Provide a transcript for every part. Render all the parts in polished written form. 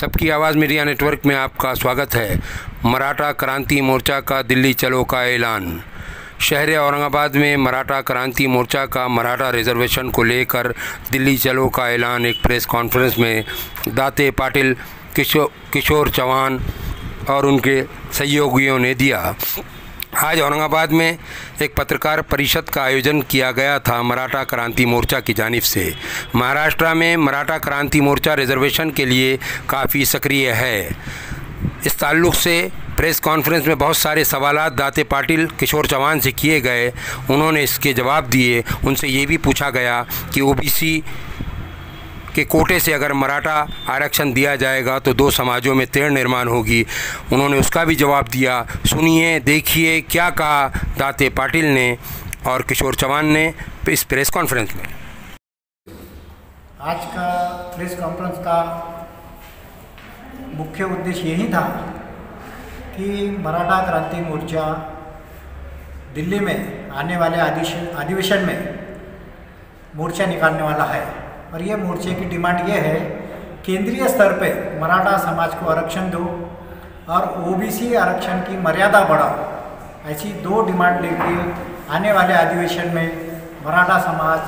सबकी आवाज़ media network में आपका स्वागत है। मराठा क्रांति मोर्चा का दिल्ली चलो का ऐलान। शहर औरंगाबाद में मराठा क्रांति मोर्चा का मराठा रिजर्वेशन को लेकर दिल्ली चलो का ऐलान एक प्रेस कॉन्फ्रेंस में दाते पाटिल, किशोर चौहान और उनके सहयोगियों ने दिया। आज औरंगाबाद में एक पत्रकार परिषद का आयोजन किया गया था मराठा क्रांति मोर्चा की जानिब से। महाराष्ट्र में मराठा क्रांति मोर्चा रिजर्वेशन के लिए काफ़ी सक्रिय है। इस ताल्लुक़ से प्रेस कॉन्फ्रेंस में बहुत सारे सवालात दाते पाटिल, किशोर चौहान से किए गए। उन्होंने इसके जवाब दिए। उनसे ये भी पूछा गया कि ओबीसी के कोटे से अगर मराठा आरक्षण दिया जाएगा तो दो समाजों में तेढ़ निर्माण होगी। उन्होंने उसका भी जवाब दिया। सुनिए, देखिए क्या कहा दाते पाटिल ने और किशोर चौहान ने इस प्रेस कॉन्फ्रेंस में। आज का प्रेस कॉन्फ्रेंस का मुख्य उद्देश्य यही था कि मराठा क्रांति मोर्चा दिल्ली में आने वाले अधिवेशन में मोर्चा निकालने वाला है और ये मोर्चे की डिमांड ये है, केंद्रीय स्तर पे मराठा समाज को आरक्षण दो और ओबीसी आरक्षण की मर्यादा बढ़ाओ। ऐसी दो डिमांड लेके आने वाले अधिवेशन में मराठा समाज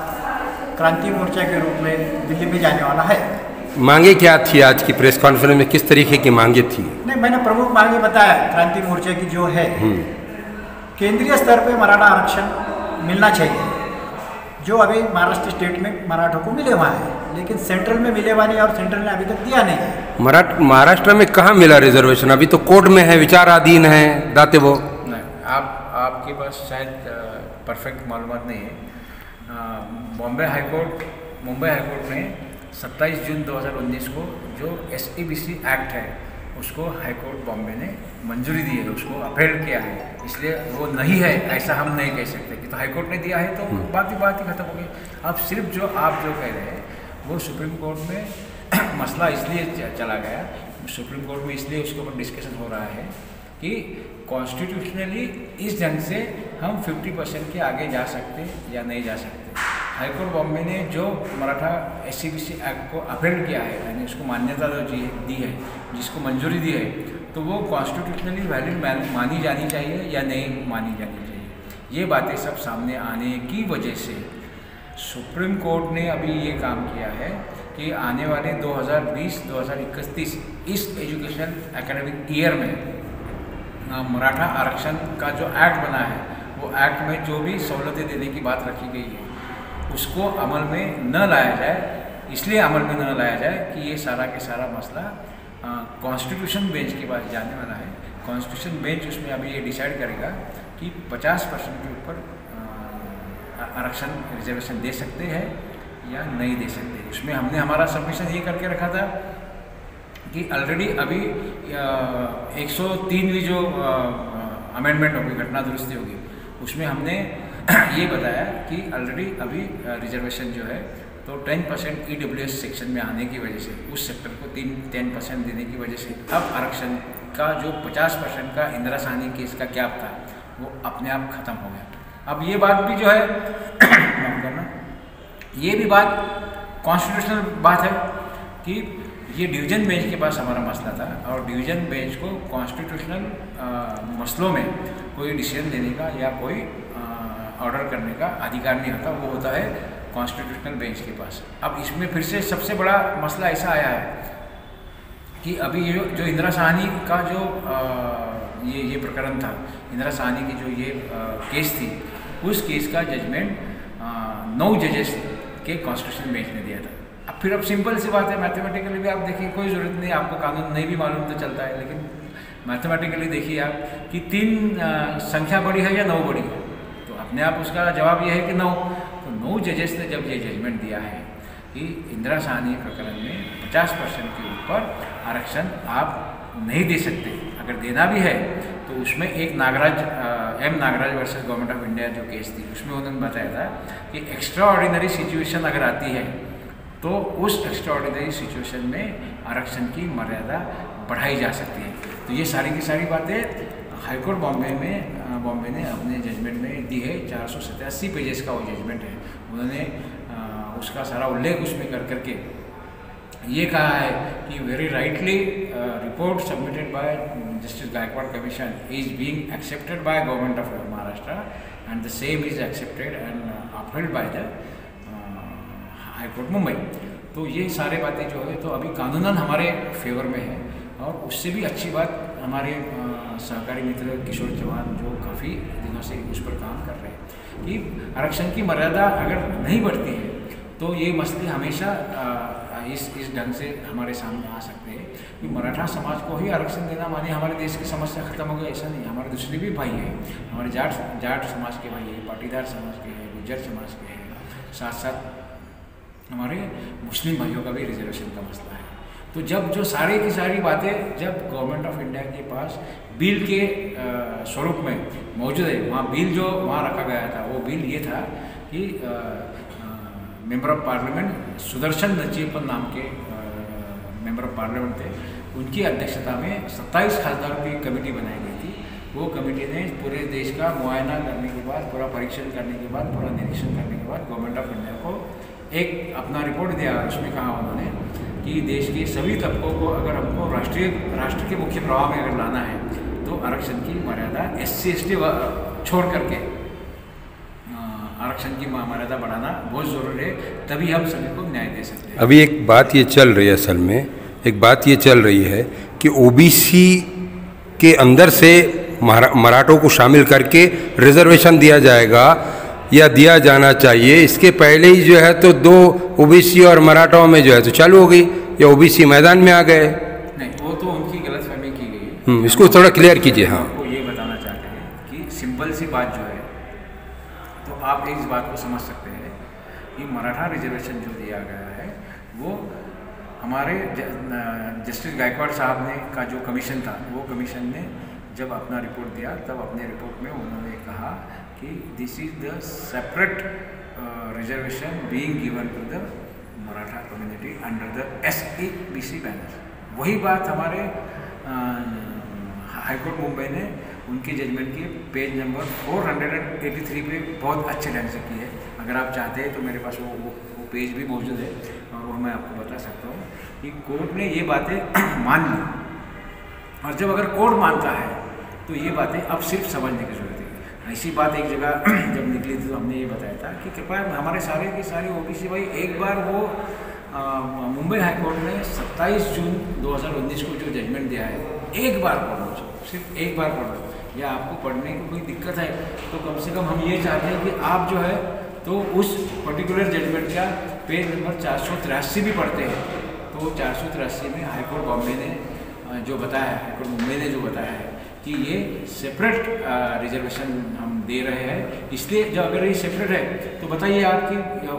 क्रांति मोर्चा के रूप में दिल्ली में जाने वाला है। मांगे क्या थी आज की प्रेस कॉन्फ्रेंस में, किस तरीके की मांगे थी? नहीं, मैंने प्रमुख मांगे बताया। क्रांति मोर्चा की जो है, केंद्रीय स्तर पे मराठा आरक्षण मिलना चाहिए, जो अभी महाराष्ट्र स्टेट में मराठों को मिले हुआ है, लेकिन सेंट्रल में मिले हुआ नहीं और सेंट्रल ने अभी तक दिया नहीं है। महाराष्ट्र में कहाँ मिला रिजर्वेशन? अभी तो कोर्ट में है, विचाराधीन है दाते वो। नहीं, आपके पास शायद परफेक्ट मालूमात नहीं है। मुंबई हाईकोर्ट ने 27 जून 2019 को जो SEBC एक्ट है उसको हाईकोर्ट बॉम्बे ने मंजूरी दी है, उसको अपील किया है। इसलिए वो नहीं है ऐसा हम नहीं कह सकते कि तो हाईकोर्ट ने दिया है तो बात ही खत्म हो गई। अब सिर्फ जो आप जो कह रहे हैं वो सुप्रीम कोर्ट में मसला इसलिए चला गया, सुप्रीम कोर्ट में इसलिए उसके ऊपर डिस्कशन हो रहा है कि कॉन्स्टिट्यूशनली इस ढंग से हम 50% के आगे जा सकते या नहीं जा सकते। हाईकोर्ट बॉम्बे ने जो मराठा SEBC एक्ट को अपील किया है, यानी उसको मान्यता दी है, जिसको मंजूरी दी है, तो वो कॉन्स्टिट्यूशनली वैलिड मानी जानी चाहिए या नहीं मानी जानी चाहिए। ये बातें सब सामने आने की वजह से सुप्रीम कोर्ट ने अभी ये काम किया है कि आने वाले 2020-2031 इस एजुकेशन एकेडमिक ईयर में मराठा आरक्षण का जो एक्ट बना है, वो एक्ट में जो भी सहूलतें देने की बात रखी गई है उसको अमल में न लाया जाए। इसलिए अमल में न लाया जाए कि ये सारा के सारा मसला कॉन्स्टिट्यूशन बेंच के पास जाने वाला है। कॉन्स्टिट्यूशन बेंच उसमें अभी ये डिसाइड करेगा कि 50% के ऊपर आरक्षण रिजर्वेशन दे सकते हैं या नहीं दे सकते। उसमें हमने हमारा सबमिशन ये करके रखा था कि ऑलरेडी अभी 103वीं जो अमेंडमेंट होगी, घटना दुरुस्ती होगी, उसमें हमने ये बताया कि ऑलरेडी अभी रिजर्वेशन जो है तो 10% EWS सेक्शन में आने की वजह से उस सेक्टर को 10% देने की वजह से अब आरक्षण का जो 50% का इंदिरा साहनी केस का गैप था वो अपने आप ख़त्म हो गया। अब ये बात भी जो है ये भी बात कॉन्स्टिट्यूशनल बात है कि ये डिवीज़न बेंच के पास हमारा मसला था और डिवीज़न बेंच को कॉन्स्टिट्यूशनल मसलों में कोई डिसीजन देने का या कोई ऑर्डर करने का अधिकार नहीं होता, वो होता है कॉन्स्टिट्यूशनल बेंच के पास। अब इसमें फिर से सबसे बड़ा मसला ऐसा आया है कि अभी ये जो इंदिरा साहनी का जो ये प्रकरण था, इंदिरा साहनी की जो ये केस थी, उस केस का जजमेंट 9 जजेस के कॉन्स्टिट्यूशन बेंच ने दिया था। अब सिंपल सी बात है, मैथमेटिकली भी आप देखिए, कोई ज़रूरत नहीं, आपको कानून नहीं भी मालूम तो चलता है, लेकिन मैथमेटिकली देखिए आप कि 3 संख्या बड़ी है या 9 बड़ी है, तो अपने आप उसका जवाब यह है कि 9। तो 9 जजेस ने जब ये जजमेंट दिया है कि इंदिरा साहनी प्रकरण में 50% के ऊपर आरक्षण आप नहीं दे सकते, अगर देना भी है तो उसमें एक M Nagaraj versus government of India जो केस थी उसमें उन्होंने बताया था कि एक्स्ट्रा ऑर्डिनरी सिचुएशन अगर आती है तो उस एक्स्ट्रा ऑर्डिनरी सिचुएशन में आरक्षण की मर्यादा बढ़ाई जा सकती है। तो ये सारी की सारी बातें हाईकोर्ट बॉम्बे ने अपने जजमेंट में दी है। 487 पेजेस का वो जजमेंट है। उन्होंने उसका सारा उल्लेख उसमें करके ये कहा है कि very rightly report submitted by justice Gaikwad commission is being accepted by government of Maharashtra and the same is accepted and upheld by the high court Mumbai. तो ये सारे बातें जो है तो अभी कानूनन हमारे फेवर में है। और उससे भी अच्छी बात हमारे सहकारी मित्र किशोर चौहान जो काफ़ी दिनों से उस पर काम कर रहे हैं कि आरक्षण की मर्यादा अगर नहीं बढ़ती है तो ये मसले हमेशा इस ढंग से हमारे सामने आ सकते हैं कि मराठा समाज को ही आरक्षण देना माने हमारे देश की समस्या खत्म हो गई, ऐसा नहीं। हमारे दूसरे भी भाई हैं, हमारे जाट समाज के भाई हैं, पाटीदार समाज के हैं, गुज्जर समाज के हैं, साथ साथ हमारे मुस्लिम भाइयों का भी रिजर्वेशन का मसला है। तो जब जो सारी की सारी बातें जब गवर्नमेंट ऑफ इंडिया के पास बिल के स्वरूप में मौजूद है, वहाँ बिल जो वहाँ रखा गया था वो बिल ये था कि मेंबर ऑफ पार्लियामेंट सुदर्शन नचीपन नाम के मेंबर ऑफ पार्लियामेंट थे, उनकी अध्यक्षता में 27 खासदारों की कमेटी बनाई गई थी। वो कमेटी ने पूरे देश का मुआयना करने के बाद, पूरा परीक्षण करने के बाद, पूरा निरीक्षण करने के बाद गवर्नमेंट ऑफ इंडिया को एक अपना रिपोर्ट दिया। उसमें कहा उन्होंने कि देश के सभी तबकों को अगर हमको राष्ट्र के मुख्य प्रवाह में अगर लाना है तो आरक्षण की मर्यादा SC ST छोड़ करके आरक्षण की मर्यादा बढ़ाना बहुत ज़रूरी है, तभी हम सभी को न्याय दे सकते हैं। अभी एक बात ये चल रही है, असल में एक बात ये चल रही है कि OBC के अंदर से मराठों को शामिल करके रिजर्वेशन दिया जाएगा या दिया जाना चाहिए। इसके पहले ही जो है तो 2 OBC और मराठाओं में जो है तो चालू हो गई, या OBC मैदान में आ गए। नहीं, वो तो उनकी गलतफहमी की गई है। इसको थोड़ा क्लियर कीजिए। हाँ, आपको ये बताना चाहते हैं कि सिंपल सी बात जो है तो आप इस बात को समझ सकते हैं कि मराठा रिजर्वेशन जो दिया गया है वो हमारे जस्टिस गायकवाड़ साहब ने का जो कमीशन था, वो कमीशन ने जब अपना रिपोर्ट दिया तब अपने रिपोर्ट में उन्होंने कहा कि this is the separate reservation being given to the Maratha community under the SEBC banner. वही बात हमारे हाईकोर्ट मुंबई ने उनके जजमेंट के पेज नंबर 483 पे बहुत अच्छे ढंग से की है। अगर आप चाहते हैं तो मेरे पास वो पेज भी मौजूद है और वो मैं आपको बता सकता हूँ कि कोर्ट ने ये बातें मान ली। और जब अगर कोर्ट मानता है तो ये बातें अब सिर्फ समझने की जरूरत है। ऐसी बात एक जगह जब निकली थी तो हमने ये बताया था कि कृपया हमारे सारे के सारे OBC भाई एक बार वो मुंबई हाईकोर्ट ने 27 जून 2019 को जो जजमेंट दिया है एक बार पढ़ लो, सिर्फ एक बार पढ़ लो, या आपको पढ़ने की कोई दिक्कत है तो कम से कम हम ये चाहते हैं कि आप जो है तो उस पर्टिकुलर जजमेंट का पेज नंबर 483 भी पढ़ते हैं। तो 483 में हाईकोर्ट बॉम्बे ने जो बताया है, हाईकोर्ट मुंबई ने जो बताया है कि ये सेपरेट रिजर्वेशन हम दे रहे हैं, इसलिए जो अगर ये सेपरेट है तो बताइए आपकी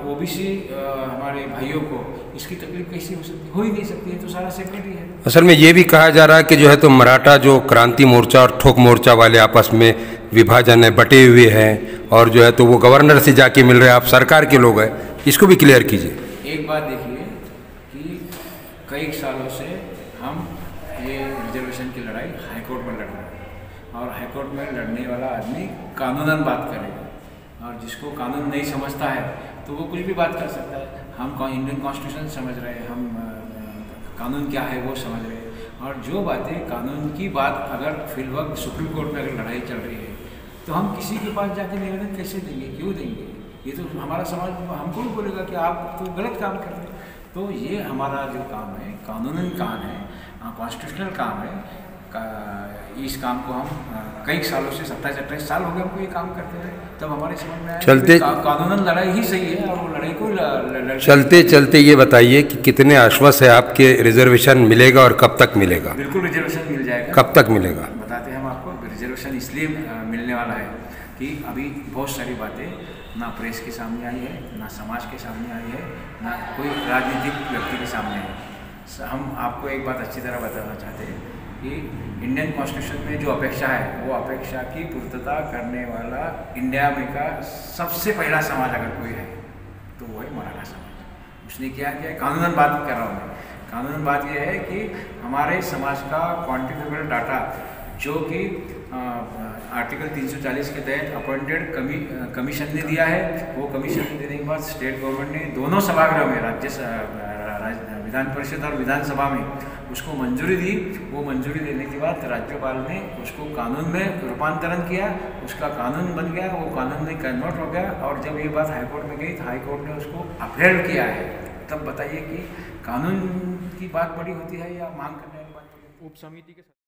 OBC हमारे भाइयों को इसकी तकलीफ कैसी हो सकती है? हो ही नहीं सकती है, तो सारा सेपरेट ही है। असल में ये भी कहा जा रहा है कि जो है तो मराठा जो क्रांति मोर्चा और ठोक मोर्चा वाले आपस में विभाजन है, बटे हुए हैं, और जो है तो वो गवर्नर से जाके मिल रहे हैं, आप सरकार के लोग हैं, इसको भी क्लियर कीजिए। एक बात देखिए कि कई सालों से हम ये रिजर्वेशन की लड़ाई हाईकोर्ट में लड़ रहे हैं और हाईकोर्ट में लड़ने वाला आदमी कानूनन बात करेगा, और जिसको कानून नहीं समझता है तो वो कुछ भी बात कर सकता है। हम इंडियन कॉन्स्टिट्यूशन समझ रहे हैं, हम कानून क्या है वो समझ रहे हैं, और जो बातें कानून की बात अगर फिल वक्त सुप्रीम कोर्ट में अगर लड़ाई चल रही है तो हम किसी के पास जाके निवेदन कैसे देंगे, क्यों देंगे? ये तो हमारा समाज हमको भी बोलेगा कि आप तो गलत काम कर रहे हैं। तो ये हमारा जो काम है कानूनन काम है, कॉन्स्टिट्यूशनल काम है। इस काम को हम कई सालों से 27-28 साल हो गए हमको ये काम करते हैं, तब हमारे समझ में आया चलते कानूनन लड़ाई ही सही है, और वो लड़ाई को चलते चलते ये बताइए कि कितने आश्वस्त है आपके रिजर्वेशन मिलेगा और कब तक मिलेगा? बिल्कुल रिजर्वेशन मिल जाएगा। कब तक मिलेगा? बताते हैं हम आपको। रिजर्वेशन इसलिए मिलने वाला है कि अभी बहुत सारी बातें ना प्रेस के सामने आई है, ना समाज के सामने आई है, ना कोई राजनीतिक व्यक्ति के सामने आई। हम आपको एक बात अच्छी तरह बताना चाहते हैं कि इंडियन कॉन्स्टिट्यूशन में जो अपेक्षा है वो अपेक्षा की पूर्तता करने वाला इंडिया में का सबसे पहला समाज अगर कोई है तो वो है मराठा समाज। उसने क्या किया? कानूनन बात कर रहा हूँ मैं। कानूनन बात यह है कि हमारे समाज का क्वान्टिफिकेबल डाटा जो कि आर्टिकल 340 के तहत अपॉइंटेड कमीशन ने दिया है, वो कमीशन ने देने के बाद स्टेट गवर्नमेंट ने दोनों सभागृह में विधान परिषद और विधानसभा में उसको मंजूरी दी। वो मंजूरी देने के बाद राज्यपाल ने उसको कानून में रूपांतरण किया, उसका कानून बन गया, वो कानून में कन्वर्ट हो गया। और जब ये बात हाईकोर्ट में गई तो हाईकोर्ट ने उसको अपहेल्ड किया है। तब बताइए कि कानून की बात बड़ी होती है या मांग करने वाली बात बड़ी? उप समिति के